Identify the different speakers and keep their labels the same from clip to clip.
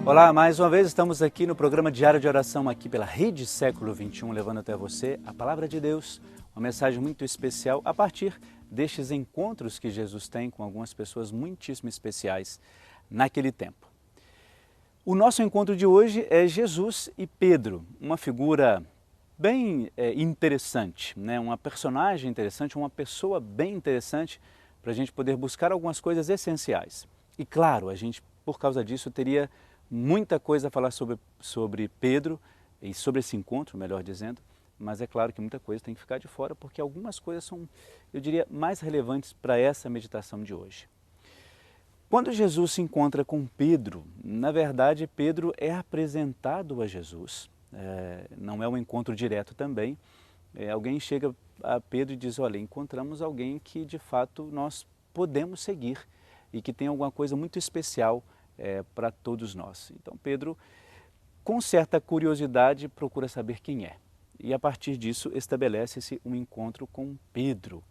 Speaker 1: Olá, mais uma vez estamos aqui no programa Diário de Oração aqui pela Rede Século XXI, levando até você a Palavra de Deus, uma mensagem muito especial a partir destes encontros que Jesus tem com algumas pessoas muitíssimo especiais naquele tempo. O nosso encontro de hoje é Jesus e Pedro, uma figura bem interessante, né? Uma personagem interessante, uma pessoa bem interessante para a gente poder buscar algumas coisas essenciais. E claro, a gente, por causa disso, teria muita coisa a falar sobre Pedro e sobre esse encontro, melhor dizendo, mas é claro que muita coisa tem que ficar de fora porque algumas coisas são, eu diria, mais relevantes para essa meditação de hoje. Quando Jesus se encontra com Pedro, na verdade Pedro é apresentado a Jesus, não é um encontro direto também, alguém chega a Pedro e diz, olha, encontramos alguém que de fato nós podemos seguir e que tem alguma coisa muito especial para todos nós. Então Pedro, com certa curiosidade, procura saber quem é. E a partir disso estabelece-se um encontro com Pedro.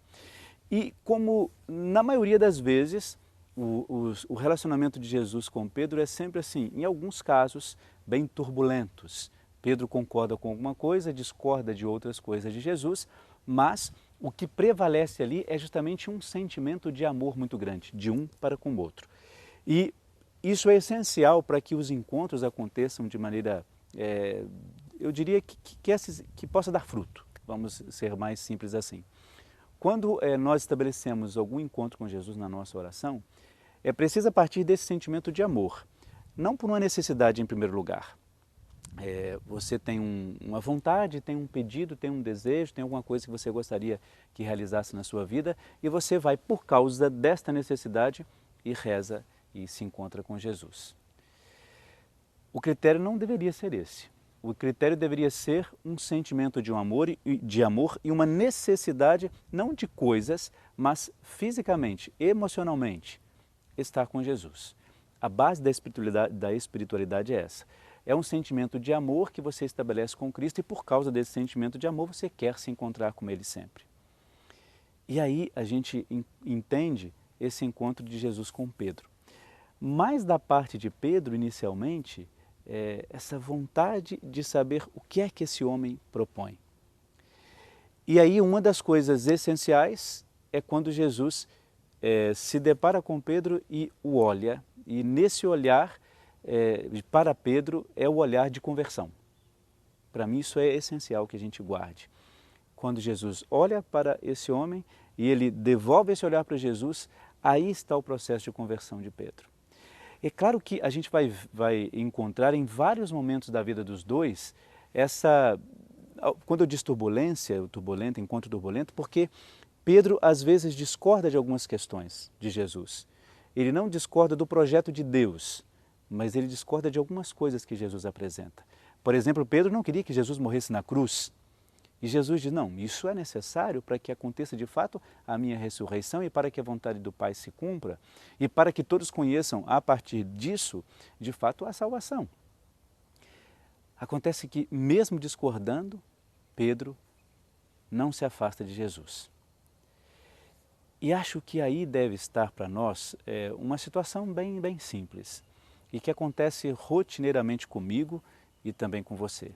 Speaker 1: E como na maioria das vezes o relacionamento de Jesus com Pedro é sempre assim, em alguns casos bem turbulentos. Pedro concorda com alguma coisa, discorda de outras coisas de Jesus, mas o que prevalece ali é justamente um sentimento de amor muito grande, de um para com o outro. E isso é essencial para que os encontros aconteçam de maneira, eu diria que possa dar fruto, vamos ser mais simples assim. Quando nós estabelecemos algum encontro com Jesus na nossa oração, é preciso a partir desse sentimento de amor, não por uma necessidade em primeiro lugar. Você tem uma vontade, tem um pedido, tem um desejo, tem alguma coisa que você gostaria que realizasse na sua vida e você vai por causa desta necessidade e reza e se encontra com Jesus. O critério não deveria ser esse. O critério deveria ser um sentimento de amor e uma necessidade, não de coisas, mas fisicamente, emocionalmente, estar com Jesus. A base da espiritualidade é essa. É um sentimento de amor que você estabelece com Cristo e por causa desse sentimento de amor você quer se encontrar com Ele sempre. E aí a gente entende esse encontro de Jesus com Pedro. Mas da parte de Pedro, inicialmente, essa vontade de saber o que é que esse homem propõe. E aí uma das coisas essenciais é quando Jesus se depara com Pedro e o olha, e nesse olhar, para Pedro, é o olhar de conversão. Para mim isso é essencial que a gente guarde. Quando Jesus olha para esse homem e ele devolve esse olhar para Jesus, aí está o processo de conversão de Pedro. É claro que a gente vai encontrar em vários momentos da vida dos dois quando eu digo encontro turbulento, porque Pedro às vezes discorda de algumas questões de Jesus. Ele não discorda do projeto de Deus, mas ele discorda de algumas coisas que Jesus apresenta. Por exemplo, Pedro não queria que Jesus morresse na cruz. E Jesus diz, não, isso é necessário para que aconteça de fato a minha ressurreição e para que a vontade do Pai se cumpra e para que todos conheçam a partir disso, de fato, a salvação. Acontece que, mesmo discordando, Pedro não se afasta de Jesus. E acho que aí deve estar para nós uma situação bem simples e que acontece rotineiramente comigo e também com você.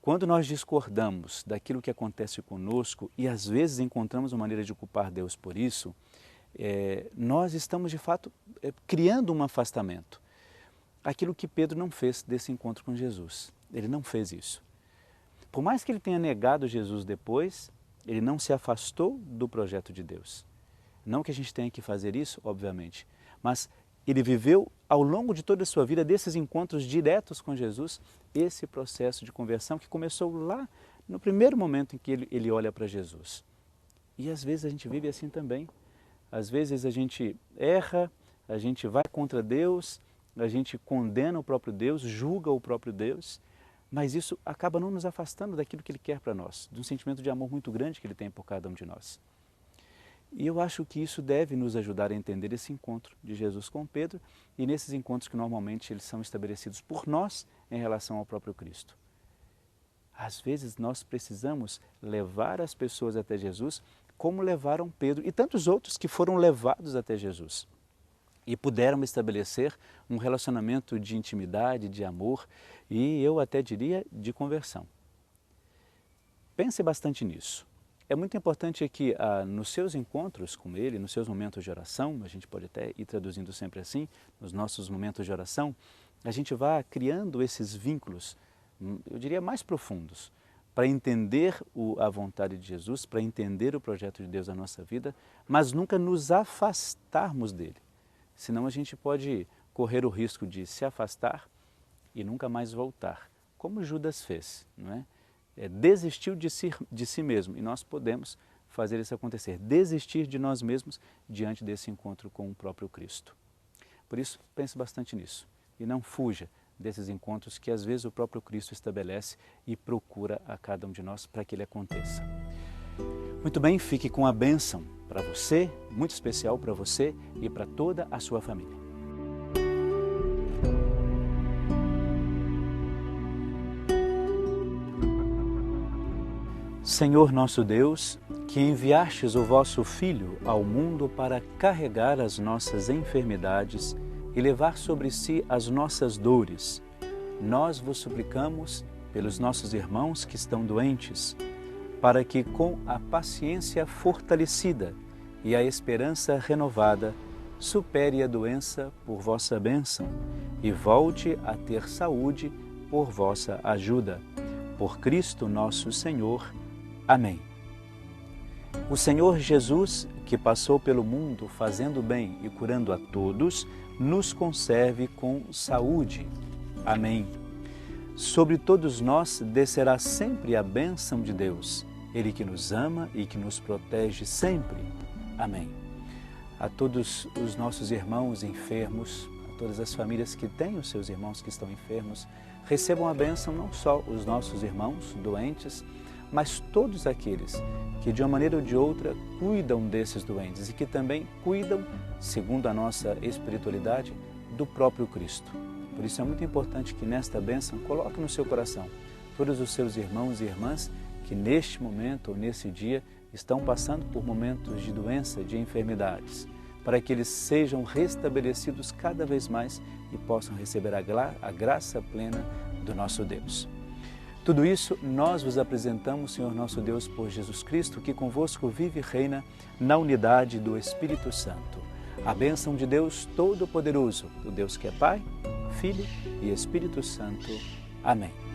Speaker 1: Quando nós discordamos daquilo que acontece conosco e às vezes encontramos uma maneira de culpar Deus por isso, nós estamos de fato criando um afastamento. Aquilo que Pedro não fez desse encontro com Jesus, ele não fez isso. Por mais que ele tenha negado Jesus depois, ele não se afastou do projeto de Deus. Não que a gente tenha que fazer isso, obviamente, mas ele viveu ao longo de toda a sua vida, desses encontros diretos com Jesus, esse processo de conversão que começou lá no primeiro momento em que ele olha para Jesus. E às vezes a gente vive assim também. Às vezes a gente erra, a gente vai contra Deus, a gente condena o próprio Deus, julga o próprio Deus, mas isso acaba não nos afastando daquilo que Ele quer para nós, de um sentimento de amor muito grande que Ele tem por cada um de nós. E eu acho que isso deve nos ajudar a entender esse encontro de Jesus com Pedro e nesses encontros que normalmente eles são estabelecidos por nós em relação ao próprio Cristo. Às vezes nós precisamos levar as pessoas até Jesus como levaram Pedro e tantos outros que foram levados até Jesus. e puderam estabelecer um relacionamento de intimidade, de amor e eu até diria de conversão. Pense bastante nisso. É muito importante que nos seus encontros com Ele, nos seus momentos de oração, a gente pode até ir traduzindo sempre assim, nos nossos momentos de oração, a gente vá criando esses vínculos, eu diria mais profundos, para entender a vontade de Jesus, para entender o projeto de Deus na nossa vida, mas nunca nos afastarmos dele. Senão a gente pode correr o risco de se afastar e nunca mais voltar, como Judas fez, não é? Desistiu de si mesmo e nós podemos fazer isso acontecer, desistir de nós mesmos diante desse encontro com o próprio Cristo. Por isso, pense bastante nisso e não fuja desses encontros que às vezes o próprio Cristo estabelece e procura a cada um de nós para que ele aconteça. Muito bem, fique com a bênção para você, muito especial para você e para toda a sua família. Senhor nosso Deus, que enviastes o vosso Filho ao mundo para carregar as nossas enfermidades e levar sobre si as nossas dores, nós vos suplicamos pelos nossos irmãos que estão doentes, para que com a paciência fortalecida e a esperança renovada, supere a doença por vossa bênção e volte a ter saúde por vossa ajuda. Por Cristo nosso Senhor. Amém. O Senhor Jesus, que passou pelo mundo fazendo bem e curando a todos, nos conserve com saúde. Amém. Sobre todos nós descerá sempre a bênção de Deus, Ele que nos ama e que nos protege sempre. Amém. A todos os nossos irmãos enfermos, a todas as famílias que têm os seus irmãos que estão enfermos, recebam a bênção não só os nossos irmãos doentes, mas todos aqueles que de uma maneira ou de outra cuidam desses doentes e que também cuidam, segundo a nossa espiritualidade, do próprio Cristo. Por isso é muito importante que nesta bênção coloque no seu coração todos os seus irmãos e irmãs que neste momento ou nesse dia estão passando por momentos de doença, de enfermidades, para que eles sejam restabelecidos cada vez mais e possam receber a graça plena do nosso Deus. Tudo isso nós vos apresentamos, Senhor nosso Deus, por Jesus Cristo, que convosco vive e reina na unidade do Espírito Santo. A bênção de Deus Todo-Poderoso, o Deus que é Pai, Filho e Espírito Santo. Amém.